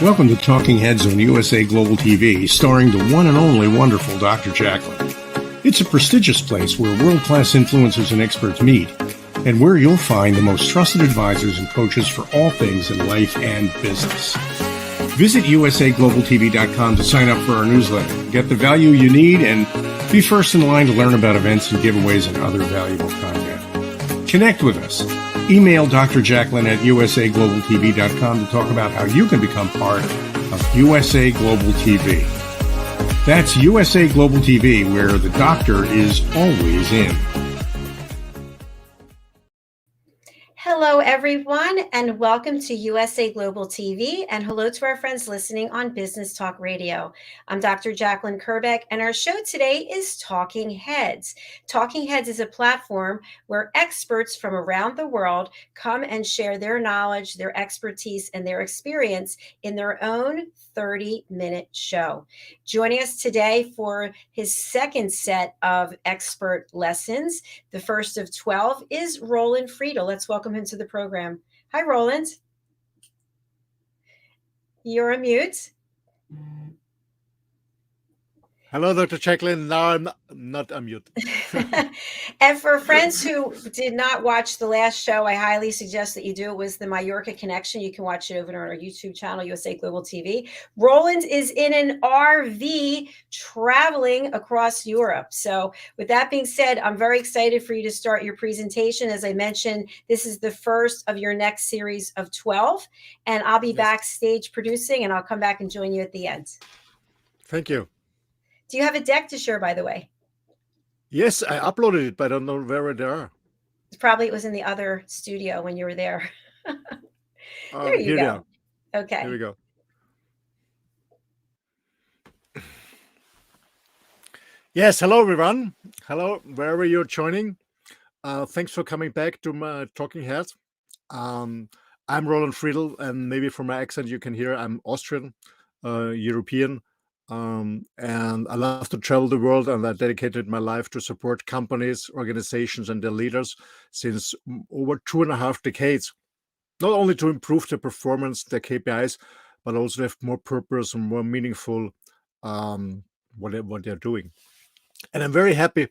Welcome to Talking Heads on USA Global TV, starring the one and only wonderful Dr. Jacqueline. It's a prestigious place where world-class influencers and experts meet, and where you'll find the most trusted advisors and coaches for all things in life and business. Visit usaglobaltv.com to sign up for our newsletter, get the value you need, and be first in line to learn about events and giveaways and other valuable content. Connect with us. Email Dr. Jacqueline at usaglobaltv.com to talk about how you can become part of USA Global TV. That's USA Global TV, where the doctor is always in. Hello, everyone, and welcome to USA Global TV, and hello to our friends listening on Business Talk Radio. I'm Dr. Jacqueline Kerbeck, and our show today is Talking Heads. Talking Heads is a platform where experts from around the world come and share their knowledge, their expertise, and their experience in their own 30-minute show. Joining us today for his second set of expert lessons, the first of 12, is Roland Friedl. Let's welcome him to the program. Hi, Roland. You're on mute. Hello, Dr. Jacqueline. Now I'm not unmute. And for friends who did not watch the last show, I highly suggest that you do. It was the Mallorca Connection. You can watch it over on our YouTube channel, USA Global TV. Roland is in an RV traveling across Europe. So with that being said, I'm very excited for you to start your presentation. As I mentioned, this is the first of your next series of 12. And I'll be backstage producing, and I'll come back and join you at the end. Thank you. Do you have a deck to share, by the way? Yes, I uploaded it, but I don't know where they are. Probably it was in the other studio when you were there. There you go. Okay. Here we go. Yes, hello, everyone. Hello, wherever you're joining. Thanks for coming back to my Talking Heads. I'm Roland Friedl, and maybe from my accent you can hear I'm Austrian, European. And I love to travel the world, and I dedicated my life to support companies, organizations, and their leaders since over 2.5 decades, not only to improve their performance, their KPIs, but also to have more purpose and more meaningful what they're doing. And I'm very happy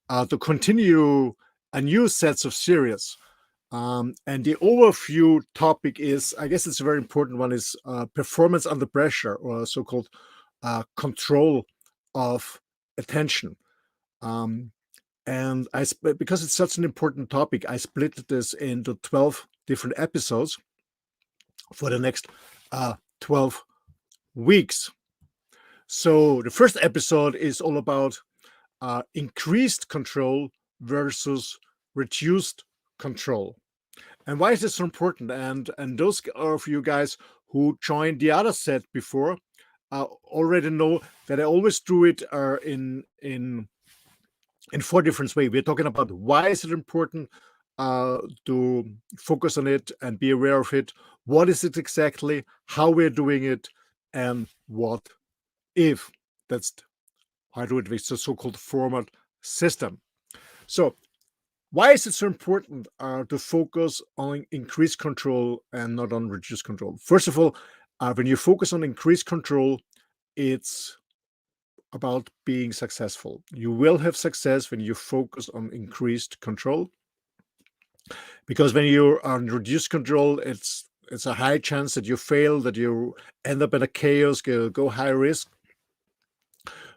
to continue a new sets of series. And the overview topic is, I guess it's a very important one, is performance under pressure, or so-called control of attention. And because it's such an important topic, I split this into 12 different episodes for the next 12 weeks. So the first episode is all about increased control versus reduced control. And why is this so important? And those of you guys who joined the other set before already know that I always do it in 4 different ways. We're talking about why is it important to focus on it and be aware of it. What is it exactly? How we're doing it, and what if. That's how I do it with the so-called format system. So why is it so important to focus on increased control and not on reduced control? First of all, when you focus on increased control, it's about being successful. You will have success when you focus on increased control, because when you're on reduced control, it's a high chance that you fail, that you end up in a chaos, go high risk.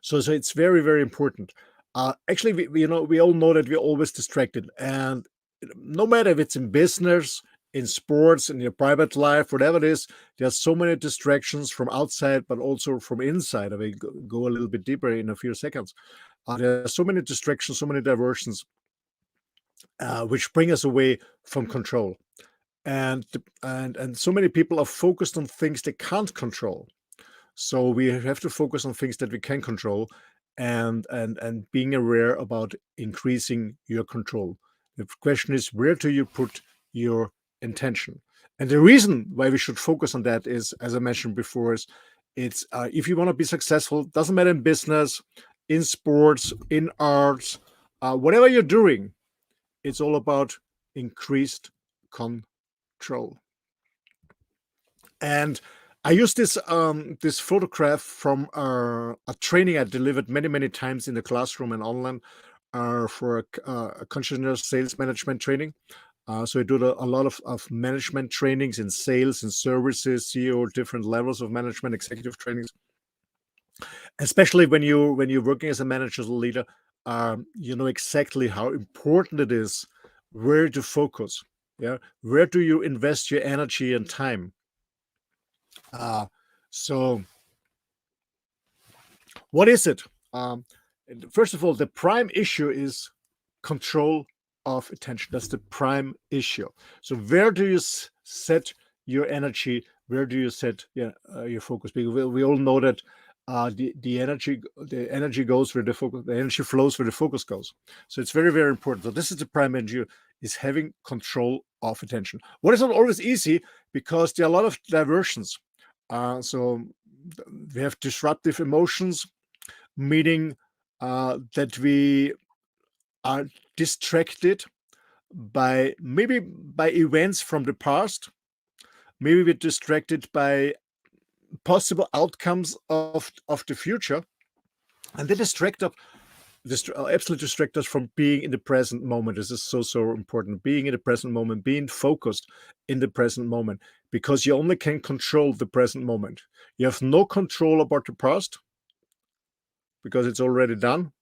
So it's very, very important. Actually, we all know that we're always distracted, and no matter if it's in business, in sports, in your private life, whatever it is, there's so many distractions from outside, but also from inside. I will go a little bit deeper in a few seconds. There are so many distractions, so many diversions, which bring us away from control. And so many people are focused on things they can't control. So we have to focus on things that we can control, and being aware about increasing your control. The question is, where do you put your intention? And the reason why we should focus on that is, as I mentioned before, is it's if you want to be successful, doesn't matter in business, in sports, in arts, whatever you're doing, it's all about increased control. And I use this photograph from a training I delivered many times in the classroom and online for a continuous sales management training. So I do a lot of management trainings in sales and services, CEO, different levels of management, executive trainings. Especially when you're working as a manager, as a leader, you know exactly how important it is where to focus. Yeah, where do you invest your energy and time? So what is it? First of all, the prime issue is control of attention. That's the prime issue. So where do you set your energy? Where do you set your focus? Because we all know that the energy goes where the focus, the energy flows where the focus goes. So it's very important. So this is the prime issue: is having control of attention. What is not always easy because there are a lot of diversions. So we have disruptive emotions, meaning that we are distracted by events from the past. Maybe we're distracted by possible outcomes of the future, and they absolutely distract us from being in the present moment. This is so important. Being in the present moment, being focused in the present moment, because you only can control the present moment. You have no control about the past because it's already done,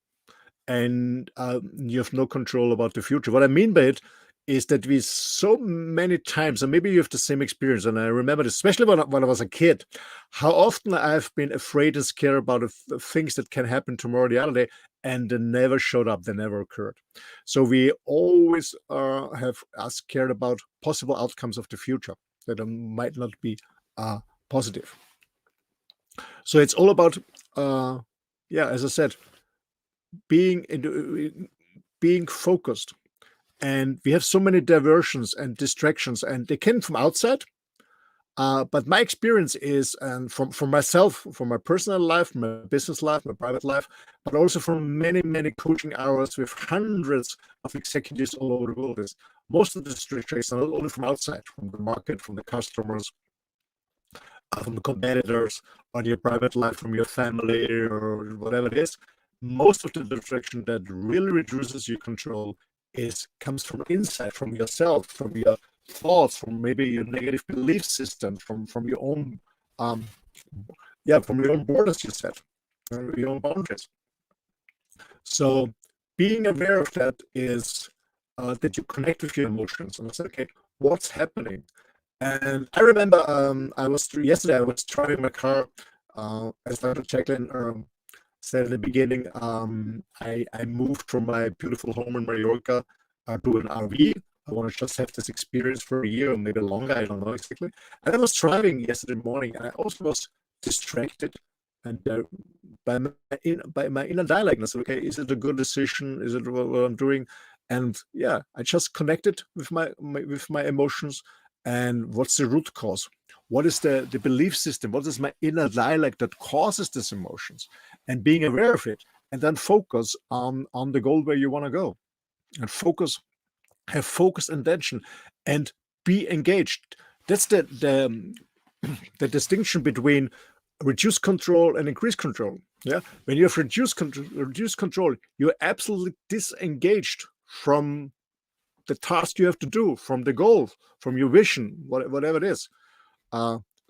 and you have no control about the future. What I mean by it is that we so many times, and maybe you have the same experience, and I remember this, especially when I was a kid, how often I've been afraid and scared about things that can happen tomorrow, the other day, and they never showed up, they never occurred. So we always have us scared about possible outcomes of the future that might not be positive. So it's all about, as I said, being focused. And we have so many diversions and distractions, and they came from outside. But my experience is, and from myself, from my personal life, my business life, my private life, but also from many coaching hours with hundreds of executives all over the world, is most of the distractions are not only from outside, from the market, from the customers, from the competitors, or your private life, from your family, or whatever it is. Most of the distraction that really reduces your control comes from inside, from yourself, from your thoughts, from maybe your negative belief system, from your own from your own borders you set, your own boundaries. So being aware of that is that you connect with your emotions and say, okay, what's happening? And I remember yesterday I was driving my car, as Dr. Jacqueline said at the beginning. I moved from my beautiful home in Mallorca to an RV. I want to just have this experience for a year or maybe longer, I don't know exactly. And I was driving yesterday morning, and I also was distracted and by my inner dialogue. I said, okay, is it a good decision? Is it what I'm doing? And I just connected with my emotions. And what's the root cause? What is the belief system? What is my inner dialogue that causes these emotions? And being aware of it, and then focus on the goal where you want to go, and have focused intention, and be engaged. That's the distinction between reduced control and increased control. Yeah, when you have reduced control, you're absolutely disengaged from the task you have to do, from the goal, from your vision, whatever it is.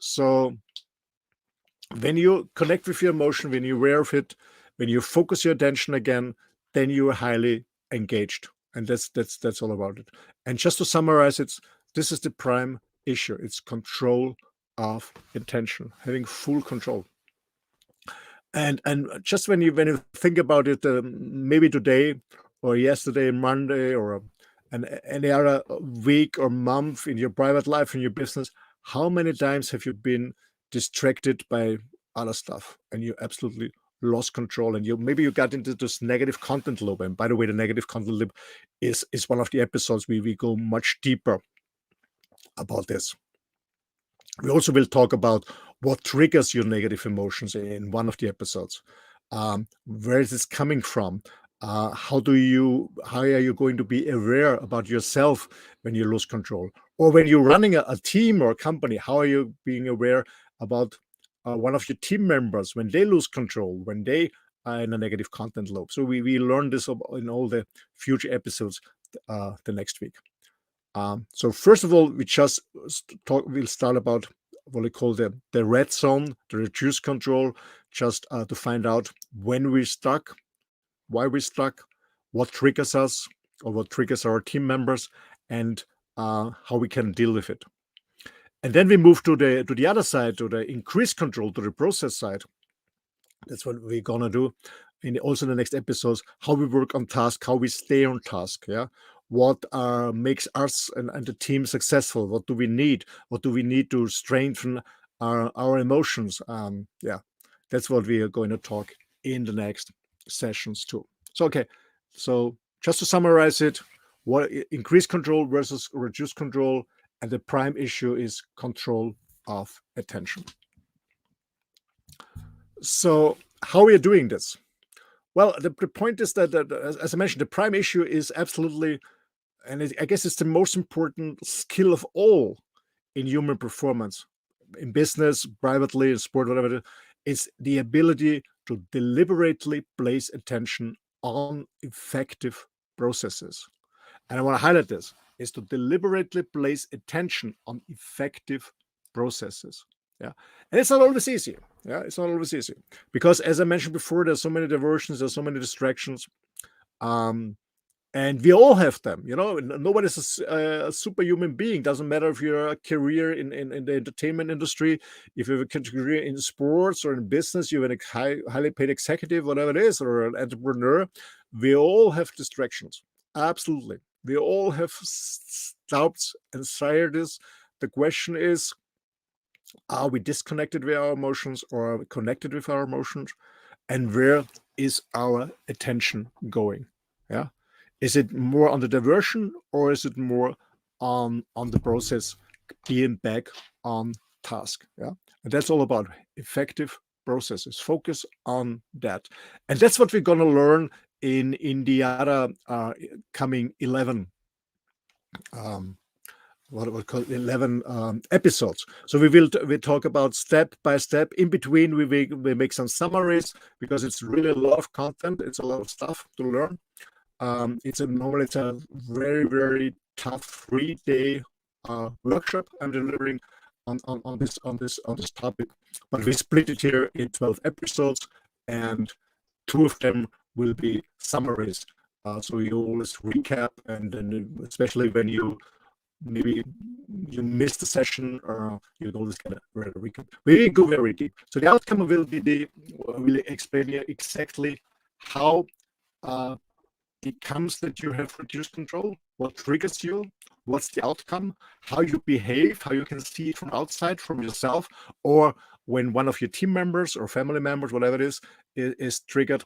So when you connect with your emotion, when you're aware of it, when you focus your attention again, then you are highly engaged. And that's all about it. And just to summarize it, this is the prime issue. It's control of intention, having full control. And just when you think about it, maybe today or yesterday, Monday, or any other week or month in your private life, in your business, how many times have you been distracted by other stuff and you absolutely lost control, and you got into this negative content loop? And by the way, the negative content loop is one of the episodes we go much deeper about this. We also will talk about what triggers your negative emotions in one of the episodes. Where is this coming from? How are you going to be aware about yourself when you lose control? Or when you're running a team or a company, how are you being aware about one of your team members when they lose control, when they are in a negative content loop. So we learn this in all the future episodes the next week. So first of all, we'll start about what we call the red zone, the reduced control, just to find out when we're stuck, why we're stuck, what triggers us or what triggers our team members, and how we can deal with it. And then we move to the other side, to the increased control, to the process side. That's what we're gonna do also in the next episodes, how we work on task, how we stay on task. Yeah. What makes us and the team successful? What do we need? What do we need to strengthen our emotions? Yeah, that's what we are going to talk in the next sessions too. So, okay. So just to summarize it, what increased control versus reduced control, and the prime issue is control of attention. So how are we doing this? Well, the point is that, as I mentioned, the prime issue is absolutely, and I guess it's the most important skill of all in human performance, in business, privately, in sport, whatever it is the ability to deliberately place attention on effective processes. And I want to highlight this, is to deliberately place attention on effective processes. Yeah. And it's not always easy. Yeah. It's not always easy because, as I mentioned before, there's so many diversions, there's so many distractions. And we all have them. Nobody's a superhuman being. Doesn't matter if you're a career in the entertainment industry, if you have a career in sports or in business, you're a highly paid executive, whatever it is, or an entrepreneur. We all have distractions. Absolutely. We all have doubts, anxieties. The question is, are we disconnected with our emotions or are we connected with our emotions? And where is our attention going? Yeah. Is it more on the diversion or is it more on the process, being back on task? Yeah. And that's all about effective processes. Focus on that. And that's what we're going to learn in the other coming 11 what we call 11 episodes. So we talk about step by step. In between, we make some summaries because it's really a lot of content. It's a lot of stuff to learn. It's a very, very tough 3-day workshop I'm delivering on this topic. But we split it here in 12 episodes, and 2 of them will be summaries. So you always recap, and then especially when maybe you missed the session, or you always get a recap. We go very deep. So the outcome will explain you exactly how it comes that you have reduced control, what triggers you, what's the outcome, how you behave, how you can see it from outside, from yourself, or when one of your team members or family members, whatever it is triggered,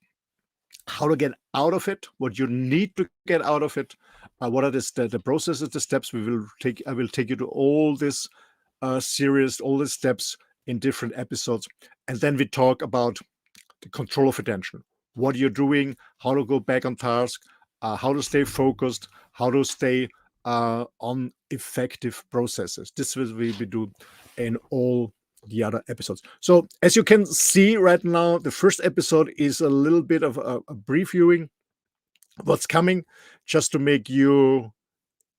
how to get out of it, what you need to get out of it, what are the processes, the steps I will take you to all this series, all the steps in different episodes. And then we talk about the control of attention, what you're doing, how to go back on task, how to stay focused, how to stay on effective processes. This will we do in all the other episodes. So as you can see right now, the first episode is a little bit of a previewing what's coming, just to make you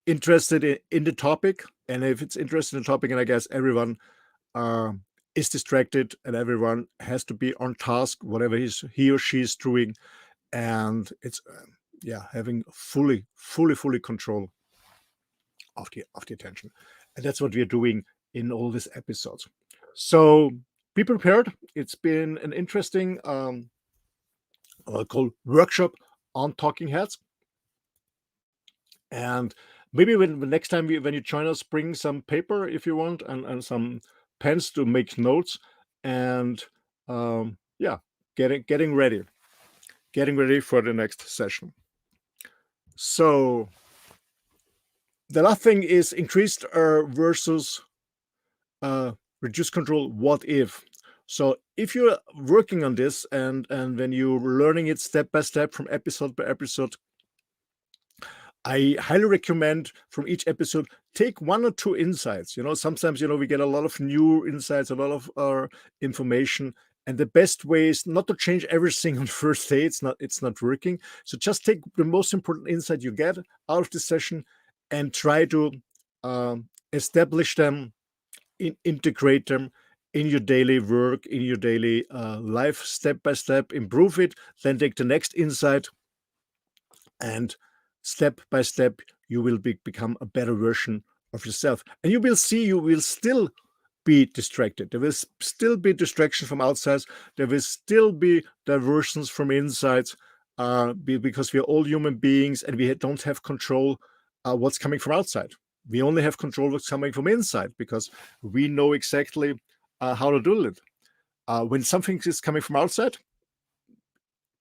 interested in the topic. And if it's interested in the topic, and I guess everyone is distracted and everyone has to be on task, whatever he or she is doing, and it's having fully control of the attention. And that's what we're doing in all these episodes. So be prepared. It's been an interesting called workshop on talking heads. And maybe the next time when you join us, bring some paper if you want, and some pens to make notes, and getting ready for the next session. So the last thing is increased versus reduced control. What if? So if you're working on this and when you're learning it step by step from episode by episode, I highly recommend from each episode, take 1 or 2 insights. Sometimes, we get a lot of new insights, a lot of information. And the best way is not to change everything on the first day. It's not working. So just take the most important insight you get out of the session and try to establish them, integrate them in your daily work, in your daily life, step by step, improve it, then take the next insight, and step by step, you will become a better version of yourself. And you will see you will still be distracted. There will still be distraction from outside. There will still be diversions from inside because we are all human beings and we don't have control what's coming from outside. We only have control what's coming from inside because we know exactly how to do it. When something is coming from outside,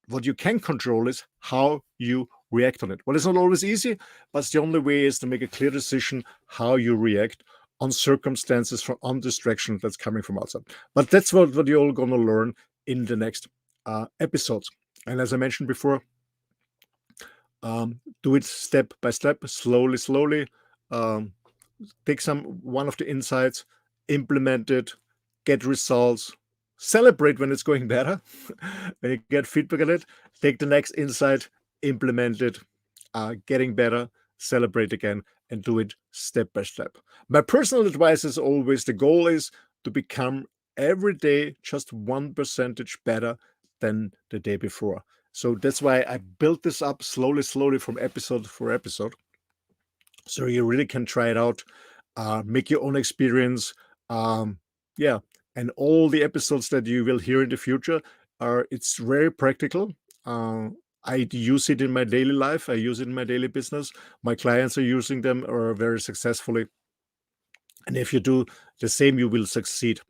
what you can control is how you react on it. Well, it's not always easy, but the only way is to make a clear decision how you react on circumstances, on distraction that's coming from outside. But that's what you're all going to learn in the next episodes. And as I mentioned before, do it step by step, slowly. Take one of the insights, implement it, get results, celebrate when it's going better, when you get feedback on it, take the next insight, implement it, getting better, celebrate again, and do it step by step. My personal advice is always the goal is to become every day just 1% better than the day before. So that's why I built this up slowly from episode for episode. So you really can try it out, make your own experience. Yeah. And all the episodes that you will hear in the future it's very practical. I use it in my daily life. I use it in my daily business. My clients are using them very successfully. And if you do the same, you will succeed.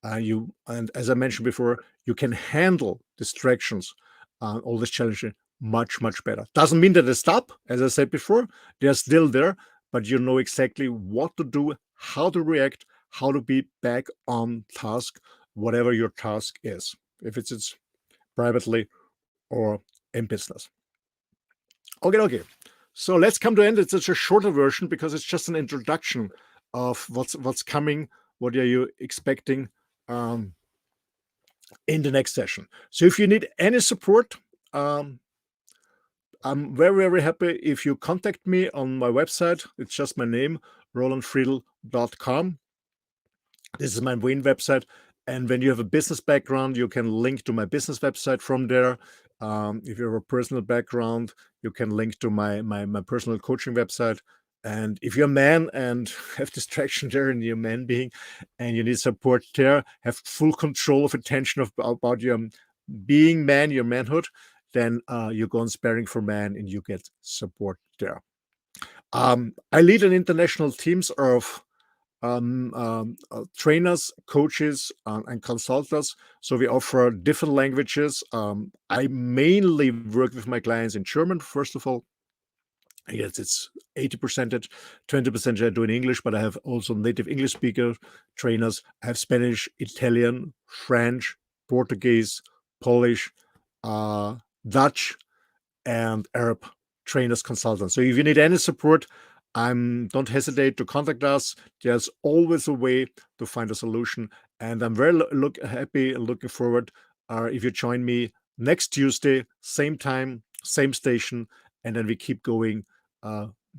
And as I mentioned before, you can handle distractions, all this challenges much better. Doesn't mean that they stop. As I said before, they're still there, but you know exactly what to do, how to react, how to be back on task, whatever your task is, if it's privately or in business. Okay. So let's come to end. It's such a shorter version because it's just an introduction of what's coming. What are you expecting in the next session? So if you need any support, I'm very happy if you contact me on my website. It's just my name, rolandfriedl.com. This is my main website. And when you have a business background, you can link to my business website from there. If you have a personal background, you can link to my personal coaching website. And if you're a man and have distraction there and you're a man being and you need support there, have full control of attention about your being man, your manhood, then you go on Sparring for Man and you get support there. I lead an international teams of trainers, coaches, and consultants. So we offer different languages. I mainly work with my clients in German, first of all. I guess it's 80%, 20% I do in English, but I have also native English speaker trainers. I have Spanish, Italian, French, Portuguese, Polish, Dutch, and Arab trainers, consultants. So if you need any support, don't hesitate to contact us. There's always a way to find a solution. And I'm very happy and looking forward if you join me next Tuesday, same time, same station. And then we keep going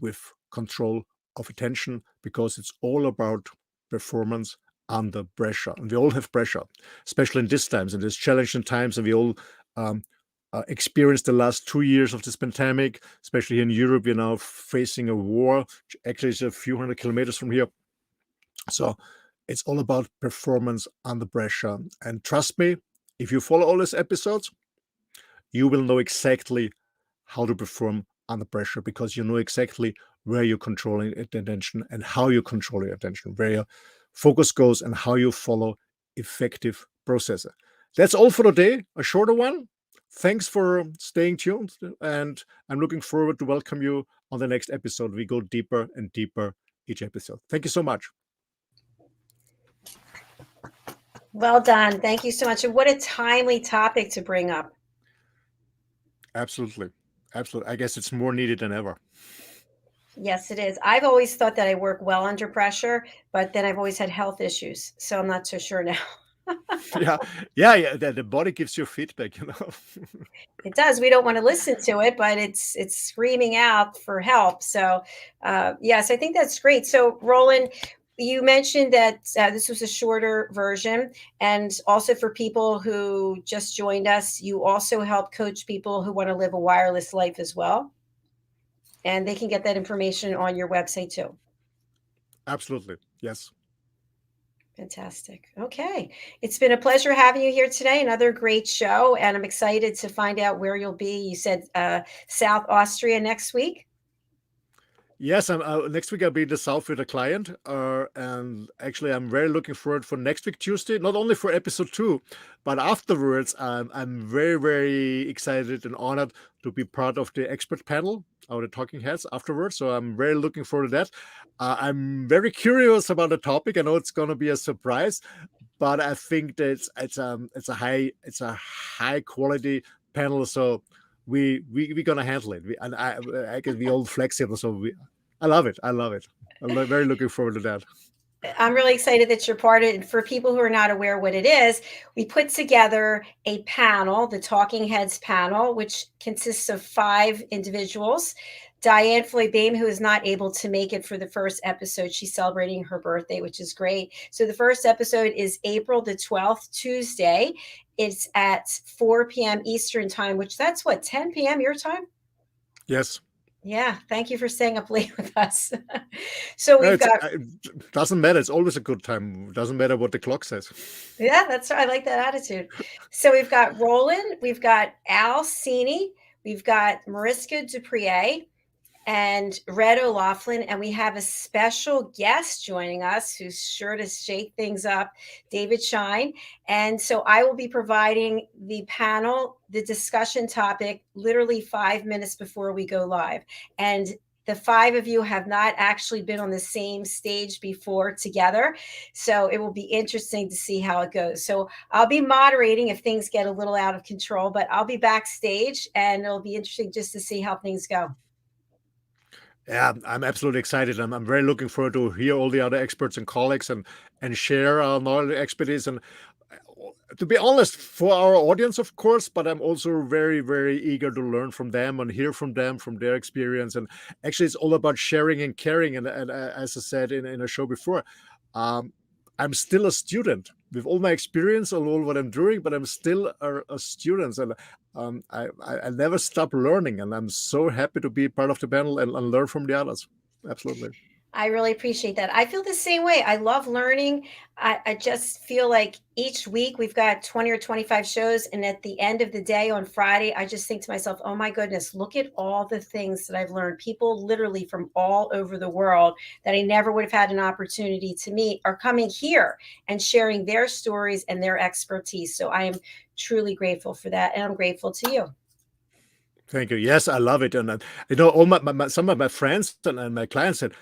with control of attention because it's all about performance under pressure. And we all have pressure, especially in these times, in these challenging times. And we all experienced the last 2 years of this pandemic, especially here in Europe. We're now facing a war, which actually is a few hundred kilometers from here. So it's all about performance under pressure. And trust me, if you follow all these episodes, you will know exactly how to perform under pressure because you know exactly where you're controlling attention and how you control your attention, where your focus goes and how you follow effective processes. That's all for today, a shorter one. Thanks for staying tuned, and I'm looking forward to welcome you on the next episode. We go deeper and deeper each episode. Thank you so much. Well done. Thank you so much. And what a timely topic to bring up. Absolutely. I guess it's more needed than ever. Yes, it is. I've always thought that I work well under pressure, but then I've always had health issues, so I'm not so sure now. Yeah, yeah. The body gives you feedback, you know. It does. We don't want to listen to it, but it's screaming out for help. So, yes, I think that's great. So, Roland, you mentioned that this was a shorter version, and also for people who just joined us, you also help coach people who want to live a wireless life as well, and they can get that information on your website too. Absolutely, yes. Fantastic. Okay. It's been a pleasure having you here today. Another great show. And I'm excited to find out where you'll be. You said South Austria next week. Yes, next week I'll be in the south with a client, and actually I'm very looking forward for next week Tuesday. Not only for episode 2, but afterwards I'm very very excited and honored to be part of the expert panel or the talking heads afterwards. So I'm very looking forward to that. I'm very curious about the topic. I know it's going to be a surprise, but I think that it's a high quality panel. So we're gonna handle it. I can be all flexible. So I love it. I love it. I'm very looking forward to that. I'm really excited that you're part of it. And for people who are not aware what it is, we put together a panel, the Talking Heads panel, which consists of 5 individuals. Diane Floyd Bame, who is not able to make it for the first episode, she's celebrating her birthday, which is great. So the first episode is April the 12th, Tuesday. It's at 4 p.m. Eastern time, which that's what, 10 p.m. your time? Yes. Yeah, thank you for staying up late with us. So we've got It doesn't matter. It's always a good time. It doesn't matter what the clock says. Yeah, that's I like that attitude. So we've got Roland, we've got Al Cini, we've got Mariska Duprier, and Red O'Laughlin, and we have a special guest joining us who's sure to shake things up, David Shine. And so I will be providing the panel, the discussion topic, literally 5 minutes before we go live. And the 5 of you have not actually been on the same stage before together. So it will be interesting to see how it goes. So I'll be moderating if things get a little out of control, but I'll be backstage and it'll be interesting just to see how things go. Yeah, I'm absolutely excited. I'm very looking forward to hear all the other experts and colleagues and share our knowledge, expertise. And to be honest, for our audience, of course, but I'm also very, very eager to learn from them and hear from them, from their experience. And actually, it's all about sharing and caring. And as I said in a show before, um, I'm still a student with all my experience and all what I'm doing, but I'm still a student. And I never stop learning. And I'm so happy to be part of the panel and learn from the others. Absolutely. I really appreciate that. I feel the same way. I love learning. I just feel like each week we've got 20 or 25 shows. And at the end of the day on Friday, I just think to myself, oh my goodness, look at all the things that I've learned. People literally from all over the world that I never would have had an opportunity to meet are coming here and sharing their stories and their expertise. So I am truly grateful for that. And I'm grateful to you. Thank you. Yes, I love it. And all some of my friends and my clients said,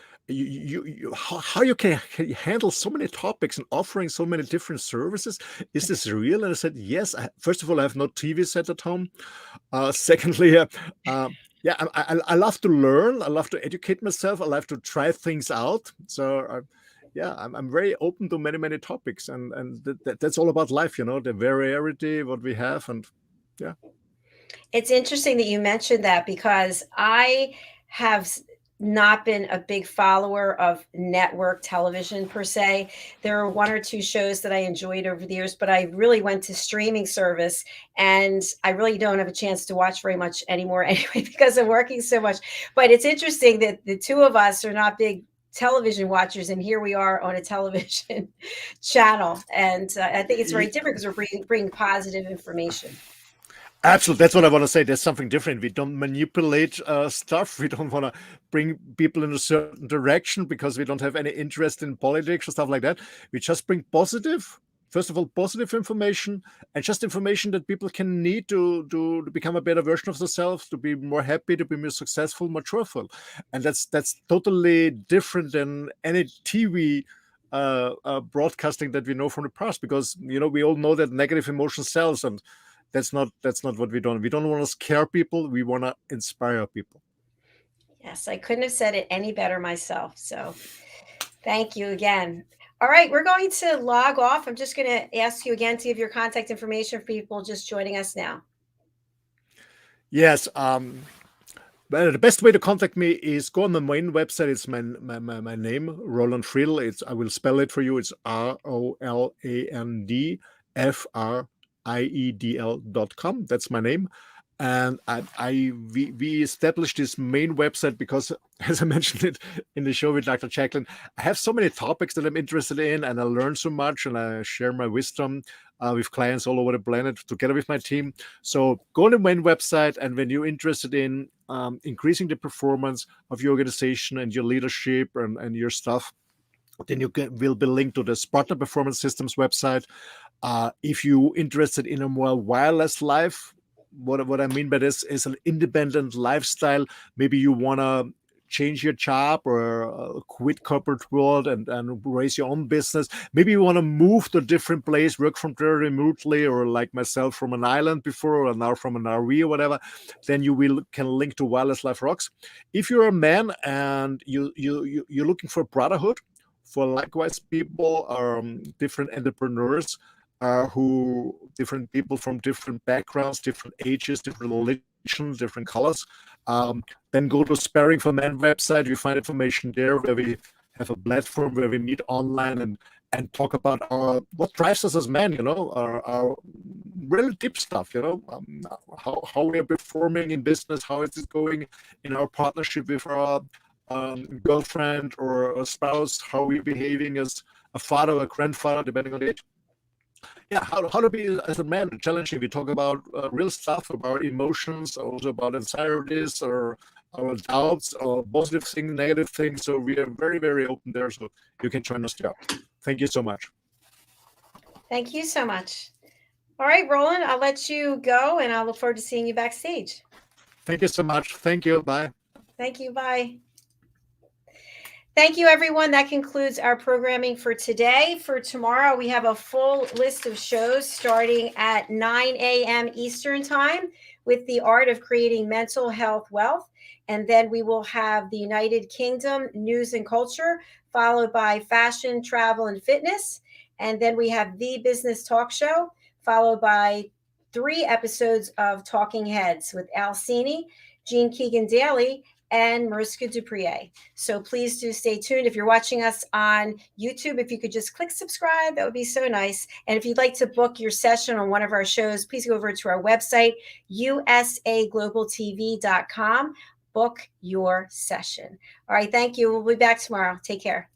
how you can handle so many topics and offering so many different services? Is this real? And I said, yes. First of all, I have no TV set at home. Secondly, yeah, I love to learn. I love to educate myself. I love to try things out. So yeah, I'm very open to many topics, and that's all about life, the variety what we have, and yeah. It's interesting that you mentioned that because I have not been a big follower of network television per se. There are 1 or 2 shows that I enjoyed over the years, but I really went to streaming service and I really don't have a chance to watch very much anymore anyway because I'm working so much. But it's interesting that the 2 of us are not big television watchers and here we are on a television channel. And I think it's very different because we're bringing positive information. Absolutely. That's what I want to say. There's something different. We don't manipulate stuff. We don't want to bring people in a certain direction because we don't have any interest in politics or stuff like that. We just bring positive, first of all, positive information and just information that people can need to become a better version of themselves, to be more happy, to be more successful, more joyful. And that's totally different than any TV broadcasting that we know from the past because, we all know that negative emotion sells, and that's not what we don't. We don't want to scare people. We want to inspire people. Yes, I couldn't have said it any better myself. So thank you again. All right, we're going to log off. I'm just going to ask you again to give your contact information for people just joining us now. Yes. Well, the best way to contact me is go on the main website. It's my name, Roland Friedl. I will spell it for you. It's ROLANDFRIEDL.com. That's my name. And we established this main website because, as I mentioned it in the show with Dr. Jacqueline, I have so many topics that I'm interested in, and I learn so much, and I share my wisdom with clients all over the planet together with my team. So go on the main website, and when you're interested in increasing the performance of your organization and your leadership and your stuff, then will be linked to the Sparta Performance Systems website. If you're interested in a more wireless life, what I mean by this is an independent lifestyle. Maybe you want to change your job or quit corporate world and raise your own business. Maybe you want to move to a different place, work from there remotely, or like myself from an island before, or now from an RV or whatever. Then you can link to Wireless Life Rocks. If you're a man and you're looking for brotherhood, for likewise people, different entrepreneurs, who different people from different backgrounds, different ages, different religions, different colors. Then go to Sparring for Men website. You find information there where we have a platform where we meet online and talk about what drives us as men, our really deep stuff, how we are performing in business, how is it going in our partnership with our girlfriend or a spouse, how we're behaving as a father or a grandfather, depending on the age. Yeah, how to be as a man challenging. We talk about real stuff, about emotions, also about anxieties or our doubts or positive things, negative things. So we are very, very open there. So you can join us there. Thank you so much. Thank you so much. All right, Roland, I'll let you go, and I'll look forward to seeing you backstage. Thank you so much. Thank you. Bye. Thank you. Bye. Thank you, everyone. That concludes our programming for today. For tomorrow, we have a full list of shows starting at 9 a.m. Eastern Time with the art of creating mental health wealth. And then we will have the United Kingdom news and culture, followed by fashion, travel, and fitness. And then we have the business talk show, followed by 3 episodes of Talking Heads with Al Cini, Jean Keegan Daly, and Mariska Duprier. So please do stay tuned. If you're watching us on YouTube, if you could just click subscribe, that would be so nice. And if you'd like to book your session on one of our shows, please go over to our website, usaglobaltv.com. Book your session. All right, thank you. We'll be back tomorrow. Take care.